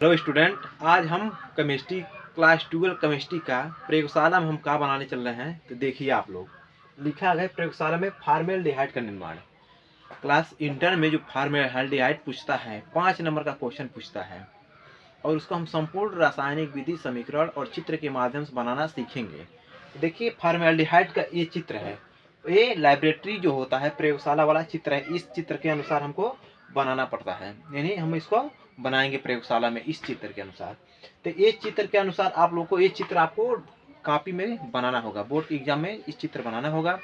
Hello student, आज हम chemistry class 12 chemistry का प्रयोगशाला में हम क्या बनाने चल रहे हैं। तो देखिए आप लोग, लिखा है प्रयोगशाला में फॉर्मेल्डिहाइड का निर्माण। क्लास इंटर में जो फॉर्मेल्डिहाइड पूछता है 5 नंबर का क्वेश्चन पूछता है और उसको हम संपूर्ण रासायनिक विधि समीकरण और चित्र के माध्यम से बनाना सीखेंगे। देखिए फॉर्मेल्डिहाइड का ये चित्र है, ये लाइब्रेटरी जो होता है प्रयोगशाला वाला चित्र है। इस चित्र के अनुसार हमको बनाना पड़ता है, यानी हम इसको बनाएंगे प्रयोगशाला में इस चित्र के अनुसार। तो ये चित्र के अनुसार आप लोग को ये चित्र आपको कॉपी में बनाना होगा, बोर्ड एग्जाम में इस चित्र बनाना होगा।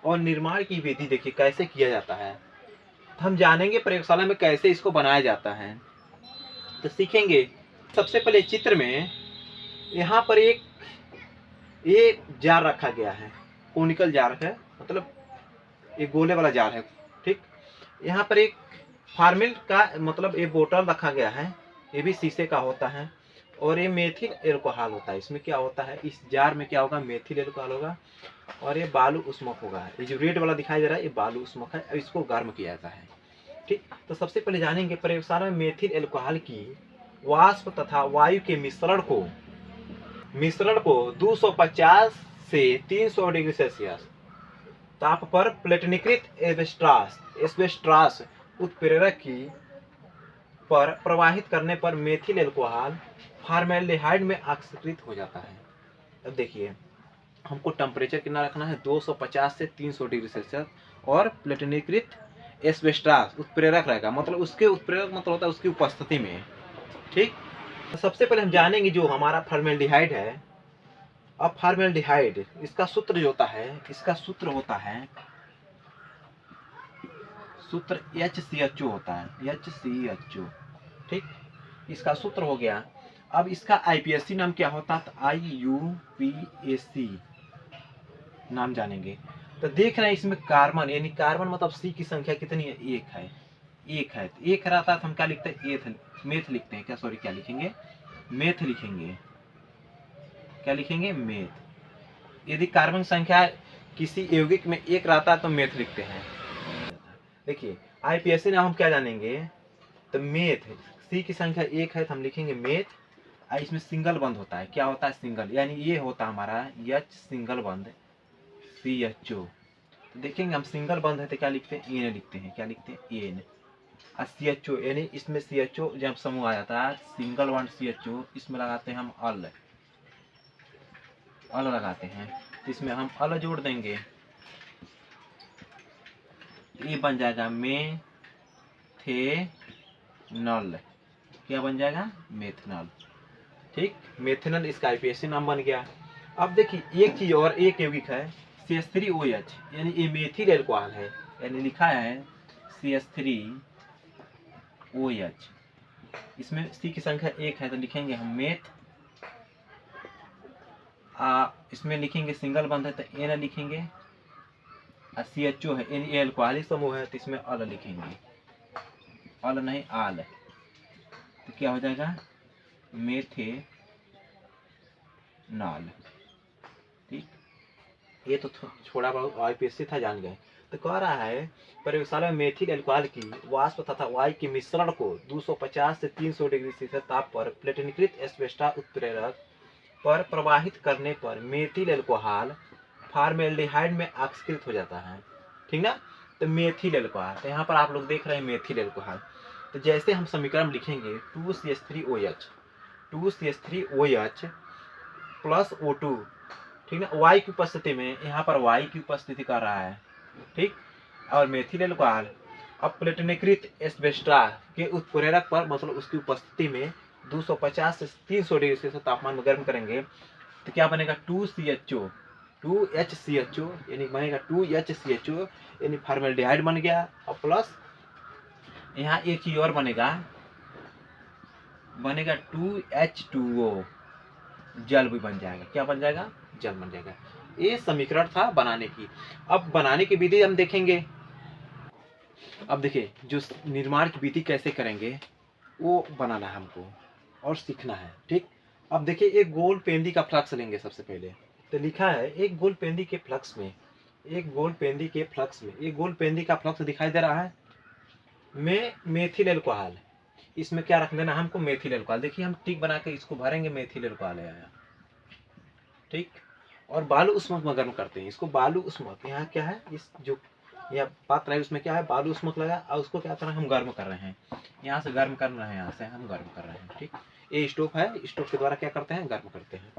और निर्माण की विधि देखिए कैसे किया जाता है, तो हम जानेंगे प्रयोगशाला में कैसे इसको बनाया जाता है, तो सीखेंगे। सबसे पहले चित्र में यहाँ पर एक जार रखा गया है, कोनिकल जार है, मतलब एक गोले वाला जार है। ठीक, यहाँ पर एक फार्मिल का मतलब एक बोतल रखा गया है, ये भी शीशे का होता है। और ये मेथिल एल्कोहल होता है। इसमें क्या होता है, इस जार में क्या होगा, मेथिल एल्कोहल होगा और ये बालू उष्मक होगा। ये जो रेड वाला दिखाई दे रहा है ये बालू उष्मक है, इसको गर्म किया जाता है। ठीक, तो सबसे पहले जानेंगे प्रयोगशाला में मेथिल एल्कोहल की वाष्प तथा वायु के मिश्रण को 250 से 300 डिग्री सेल्सियस ताप पर प्लेटनीकृत एस्बेस्टॉस उत्प्रेरक की पर प्रवाहित करने पर मेथिल एल्कोहल फॉर्मेल्डिहाइड में ऑक्सीकृत हो जाता है। अब देखिए हमको टेम्परेचर कितना रखना है, 250 से 300 डिग्री सेल्सियस। और प्लेटनीकृत एस्बेस्टॉस उत्प्रेरक रहेगा, मतलब उसके उत्प्रेरक मतलब होता है उसकी उपस्थिति में। ठीक, तो सबसे पहले हम जानेंगे जो हमारा फॉर्मेल्डिहाइड है। अब फॉर्मेल्डिहाइड इसका सूत्र जो होता है, इसका सूत्र होता है सूत्र HCHO होता है, HCHO। ठीक, इसका सूत्र हो गया। अब इसका IPSC नाम क्या होता है, तो IUPAC नाम जानेंगे। तो देख रहे हैं इसमें कार्बन, यानी कार्बन मतलब C की संख्या कितनी है, एक है। तो एक रहता है तो हम क्या लिखते हैं, मेथ लिखते हैं क्या, सॉरी क्या लिखेंगे, मेथ लिखेंगे। क्या लिखेंगे, मेथ। यदि कार्बन संख्या किसी यौगिक में एक रहता है तो मेथ लिखते हैं। देखिए IPSC नाम हम क्या जानेंगे, तो मेथ। सी की संख्या एक है तो हम लिखेंगे मेथ। इसमें सिंगल बंद होता है, क्या होता है, सिंगल, यानी ये होता है हमारा H सिंगल बंद CHO। तो देखेंगे हम सिंगल बंद है तो क्या लिखते हैं, एन लिखते हैं। क्या लिखते हैं, एन। और CHO यानी इसमें CHO जब समूह आ जाता है सिंगल बंद CHO, इसमें लगाते हैं हम अल लगाते हैं, तो इसमें हम अल जोड़ देंगे, ये बन जाएगा मेथेनल। क्या बन जाएगा, मेथनल। ठीक, मेथनल इसका IPSC नाम बन गया। अब देखिए एक चीज और, एक यौगिक है CH3OH, यानी ये मेथिल एल्कोहल है, यानी लिखा है CH3OH। इसमें C की संख्या एक है तो लिखेंगे हम मेथ। इसमें लिखेंगे सिंगल बंद है तो एन लिखेंगे। CHO है यानी एल्कोहलिक समूह है तो इसमें अल लिखेंगे, अल नहीं आल। तो क्या हो जाएगा, मेथेनॉल। ठीक, ये तो छोड़ा बहुत IPSC था, जान गए। तो कह रहा है प्रयोगशाला में मेथिल एल्कोहल की वाष्प तथा वायु के मिश्रण को 250 से 300 डिग्री सेल्सियस ताप पर प्लेटनीकृत एस्बेस्टॉस उत्प्रेरक पर प्रवाहित करने पर मेथिल एल्कोहल फॉर्मेल्डिहाइड में ऑक्सीकृत हो जाता है। ठीक ना, तो मेथिल एल्कोहल, तो यहाँ पर आप लोग देख रहे हैं मेथिल एल्कोहल। तो जैसे हम समीकरण लिखेंगे 2CH3OH प्लस O2। ठीक ना, वाई की उपस्थिति में, यहाँ पर वाई की उपस्थिति कर रहा है। ठीक, और मेथिल एल्कोहल अब प्लेटनीकृत एस्बेस्टॉस के उत्प्रेरक पर मतलब उसकी उपस्थिति में 250 से 300 डिग्री सेल्सियस तापमान में गर्म करेंगे तो क्या बनेगा, 2HCHO यानी बनेगा 2HCHO, यानी फॉर्मेल्डिहाइड बन गया। और प्लस यहाँ एक चीज और बनेगा 2H2O, जल भी बन जाएगा। क्या बन जाएगा, जल बन जाएगा। ये समीकरण था बनाने की। अब बनाने की विधि हम देखेंगे। अब देखिए जो निर्माण की विधि कैसे करेंगे वो बनाना है हमको और सीखना है। ठीक, अब देखिए एक गोल पेंदी का फ्लक्स लेंगे। सबसे पहले तो लिखा है एक गोल पेंदी के फ्लक्स में, एक गोल पेंदी का फ्लक्स दिखाई दे रहा है में मेथिल एल्कोहल, इसमें क्या रख देना हमको, मेथिल अल्कोहल। देखिए हम टिक बना के इसको भरेंगे, मेथिल अल्कोहल आया, ठीक। और बालू उष्मक में गर्म करते हैं इसको, बालू उष्मक। यहाँ क्या है, इस जो यह पात्र है उसमें क्या है, बालू उष्मक लगा और उसको क्या कर रहे हैं हम गर्म कर रहे हैं, यहाँ से गर्म कर रहे हैं, यहाँ से हम गर्म कर रहे हैं, ठीक। ये स्टोव है, स्टोव के द्वारा क्या करते हैं, गर्म करते हैं।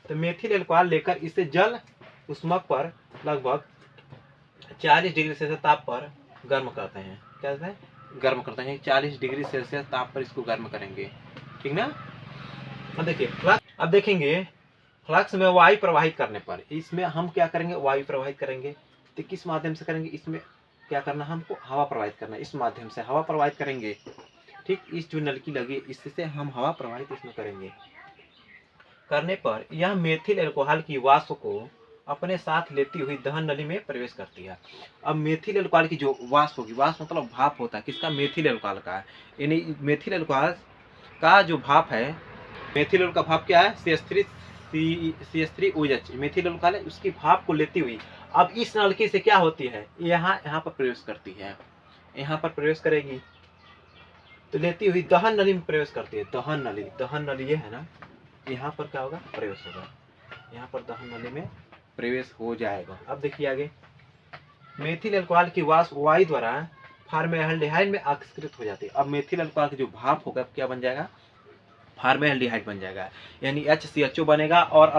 तो मेथिल अल्कोहल लेकर इसे जल उष्मक पर लगभग 40 डिग्री सेल्सियस ताप पर गर्म करते हैं। क्या कहते हैं, गर्म करते हैं, 40 डिग्री सेल्सियस ताप पर इसको गर्म करेंगे, ठीक ना। अब देखिए फ्लक्स, अब देखेंगे फ्लक्स में वायु प्रवाहित करने पर इसमें हम क्या करेंगे, वायु प्रवाहित करेंगे। तो किस माध्यम से करेंगे, इसमें क्या करना हमको, हवा प्रवाहित करना है, इस माध्यम से हवा प्रवाहित करेंगे, ठीक। इस जो नलकी लगी इससे हम हवा प्रवाहित इसमें करेंगे। करने पर यह मेथिल अल्कोहल की वाष्प को अपने साथ लेती हुई दहन नली में प्रवेश करती है। अब मेथिल अल्कोहल की जो वाष्प होगी, वाष्प मतलब भाप होता है किसका, मेथिल अल्कोहल का, यानी मेथिल अल्कोहल का जो भाप है, मेथिल अल्कोहल का भाप क्या है, CH3 OH, मेथिल अल्कोहल है, उसकी भाप को लेती हुई अब इस नलकी से क्या होती है, यहाँ पर प्रवेश करती है, यहाँ पर प्रवेश करेगी, तो लेती हुई दहन नली में प्रवेश करती है। दहन नली ये है ना, यहाँ पर क्या होगा, प्रवेश होगा, यहाँ पर दहन नली में प्रवेश हो जाएगा। अब देखिए आगे, मेथिल अल्कोहल की वाष्प वायु द्वारा फॉर्मेल्डिहाइड में आक्सीकृत हो जाती है। अब मेथिल अल्कोहल की जो भाप होगा क्या बन जाएगा, फॉर्मेल्डिहाइड बन जाएगा, यानी HCHO बनेगा और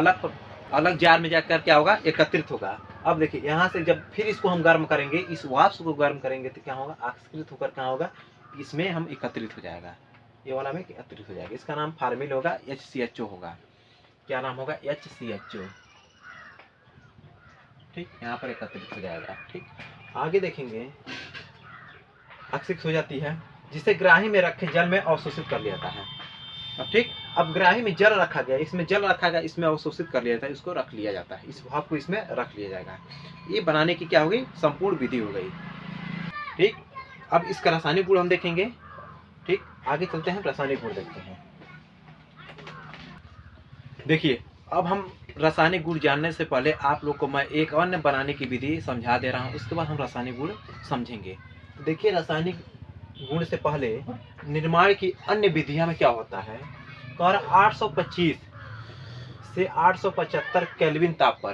अलग जार में जाकर क्या होगा, एकत्रित होगा। अब देखिए यहाँ से जब फिर इसको हम गर्म करेंगे, इस वाष्प को गर्म करेंगे तो क्या होगा, आक्सीकृत होकर क्या होगा, इसमें हम एकत्रित हो जाएगा, ये वाला में एकत्रित हो जाएगा। इसका नाम फार्मिल होगा, HCHO होगा। क्या नाम होगा, HCHO, ठीक। यहाँ पर एकत्रित हो जाएगा, ठीक। आगे देखेंगे, आक्सीकृत हो जाती है, जिसे ग्राही में रखे जल में अवशोषित कर लिया जाता है। अब ठीक, अब ग्राही में जल रखा गया, इसमें जल रखा गया, इसमें अवशोषित कर लिया जाता है, इसको रख लिया जाता है, इस भाप को इसमें रख लिया जाएगा। ये बनाने की क्या होगी, संपूर्ण विधि हो गई, ठीक। अब इसका रासायनिक गुण हम देखेंगे, ठीक। आगे चलते हैं, रासायनिक गुण देखते हैं। देखिए अब हम रासायनिक गुण जानने से पहले आप लोग को मैं एक अन्य बनाने की विधि समझा दे रहा हूँ, उसके बाद हम रासायनिक गुण समझेंगे। देखिए रासायनिक गुण से पहले निर्माण की अन्य विधियां में क्या होता है, और 825 से 875 केल्विन ताप पर,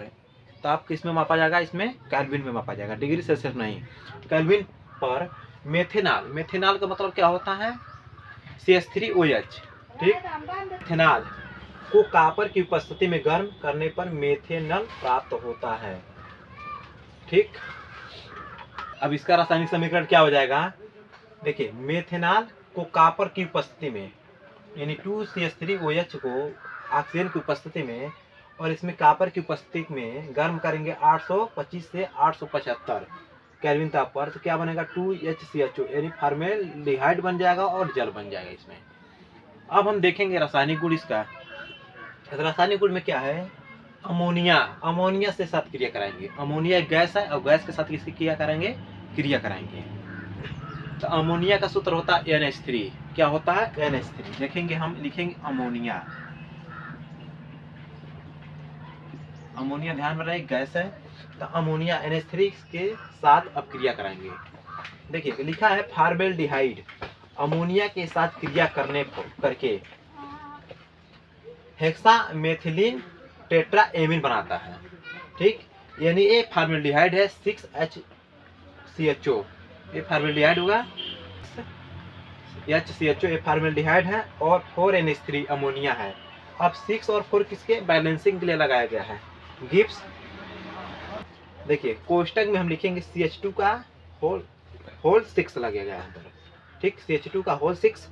ताप किस में मापा जाएगा, इसमें केल्विन में मापा जाएगा, डिग्री सेल्सियस नहीं, केल्विन पर मेथेनॉल का मतलब क्या होता है, CH3OH, ठीक। मेथेनॉल को कॉपर की उपस्थिति में गर्म करने पर मेथेनॉल प्राप्त होता है, ठीक। अब इसका रासायनिक समीकरण क्या हो जाएगा, देखिए मेथेनॉल को कॉपर की उपस्थिति में, यानी 2CH3OH को ऑक्सीजन की उपस्थिति में और इसमें कॉपर की उपस्थिति में गर्म करेंगे 825 से 875 केल्विन ताप पर, तो क्या बनेगा, 2HCHO, यानी फॉर्मेल्डिहाइड बन जाएगा और जल बन जाएगा इसमें। अब हम देखेंगे रासायनिक गुण इसका। रासायनिक गुण में क्या है, अमोनिया से साथ क्रिया कराएंगे, अमोनिया एक गैस है और गैस के साथ किसकी क्रिया कराएंगे, तो अमोनिया का सूत्र होता है NH3। क्या होता है, NH3। देखेंगे हम, लिखेंगे अमोनिया ध्यान में रहे, गैस है, तो अमोनिया NH3 के साथ अब क्रिया कराएंगे। देखिए लिखा है फॉर्मेल्डिहाइड अमोनिया के साथ क्रिया करके हेक्सामेथिलीन टेट्राएमीन बनाता है, ठीक। यानी ये फॉर्मेल्डिहाइड है 6HCHO, ये फॉर्मेल्डिहाइड होगा, HCHO ये फॉर्मेल्डिहाइड है और 4NH3 अमोनिया है। अब 6 और 4 किसके बैलेंसिंग के लिए लगाया गया है, गिब्स। देखिए कोष्टक में हम लिखेंगे CH2 का होल 6 लगेगा यहाँ पर, ठीक। CH2 का होल 6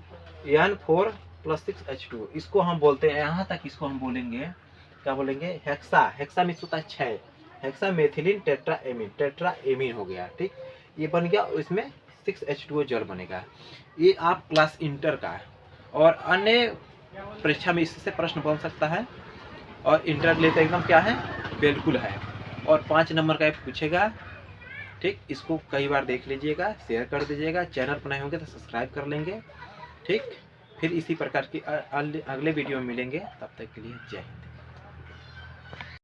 N4 + 6H2, इसको हम बोलते हैं, यहाँ तक इसको हम बोलेंगे, क्या बोलेंगे, हेक्सा मिक्स होता है 6, हेक्सामेथिलीन टेट्राएमीन हो गया, ठीक। ये बन गया, इसमें 6H2O जल बनेगा। ये आप क्लास इंटर का और अन्य परीक्षा में इससे प्रश्न बन सकता है, और इंटर लेते एकदम क्या है, बिल्कुल है, और 5 नंबर का पूछेगा, ठीक। इसको कई बार देख लीजिएगा, शेयर कर दीजिएगा, चैनल पर नए होंगे तो सब्सक्राइब कर लेंगे, ठीक। फिर इसी प्रकार की अगले वीडियो में मिलेंगे, तब तक के लिए जय हिंद।